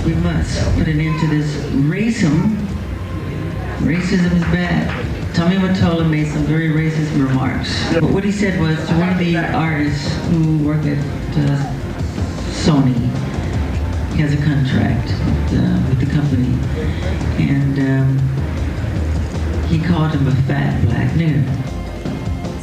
we must put an end to this racism. Racism is bad. Tommy Mottola made some very racist remarks. But what he said was to one of the artists who work at Sony. He has a contract with the company. And he called him a fat black nigger.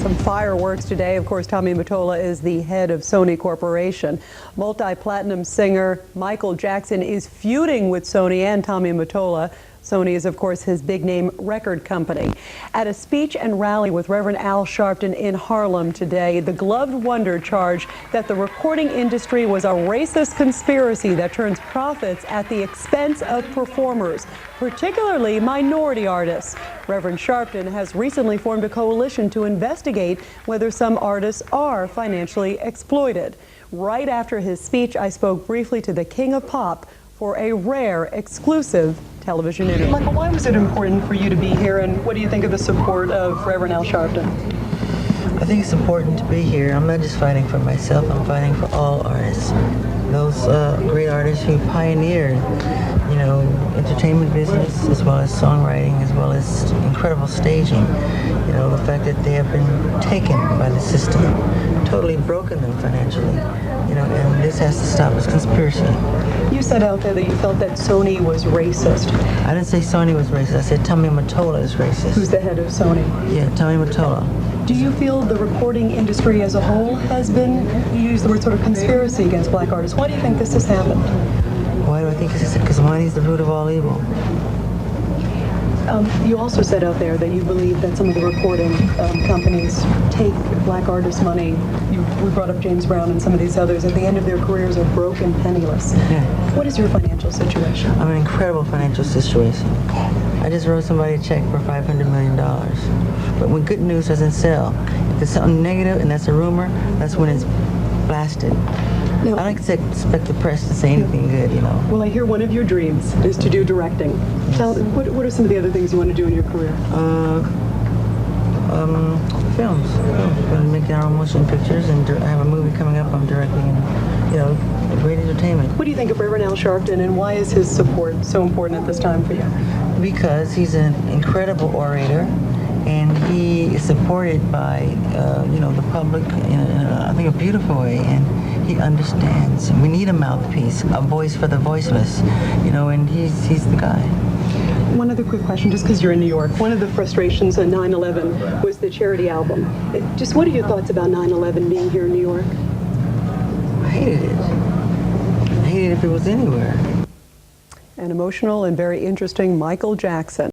Some fireworks today. Of course, Tommy Mottola is the head of Sony Corporation. Multi-platinum singer Michael Jackson is feuding with Sony and Tommy Mottola. Sony is, of course, his big-name record company. At a speech and rally with Reverend Al Sharpton in Harlem today, the gloved wonder charged that the recording industry was a racist conspiracy that turns profits at the expense of performers, particularly minority artists. Reverend Sharpton has recently formed a coalition to investigate whether some artists are financially exploited. Right after his speech, I spoke briefly to the King of Pop for a rare, exclusive television interview. Michael, why was it important for you to be here, and what do you think of the support of Reverend Al Sharpton? I think it's important to be here. I'm not just fighting for myself, I'm fighting for all artists. Those great artists who pioneered, you know, entertainment business, as well as songwriting, as well as incredible staging. You know, the fact that they have been taken by the system, totally broken them financially. You know, and this has to stop. It's conspiracy. You said out there that you felt that Sony was racist. I didn't say Sony was racist. I said Tommy Mottola is racist. Who's the head of Sony? Yeah, Tommy Mottola. Do you feel the recording industry as a whole has been, you use the word sort of conspiracy against black artists. Why do you think this has happened? Why do I think this is? Because money is the root of all evil. You also said out there that you believe that some of the recording companies take black artists' money. We brought up James Brown and some of these others. At the end of their careers are broke and penniless. Yeah. What is your financial situation? I'm in an incredible financial situation. I just wrote somebody a check for $500 million. But when good news doesn't sell, if there's something negative and that's a rumor, that's when it's blasted. No. I don't expect the press to say anything good, you know. Well, I hear one of your dreams is to do directing. Yes. Tell, what are some of the other things you want to do in your career? Films. We're going to make our own motion pictures, and I have a movie coming up I'm directing, and, you know, great entertainment. What do you think of Reverend Al Sharpton, and why is his support so important at this time for you? Because he's an incredible orator, and he is supported by, you know, the public in I think, a beautiful way, and he understands. We need a mouthpiece, a voice for the voiceless, you know, and he's the guy. One other quick question, just because you're in New York. One of the frustrations at 9/11 was the charity album. Just what are your thoughts about 9/11 being here in New York? I hated it. I hated it if it was anywhere. An emotional and very interesting Michael Jackson.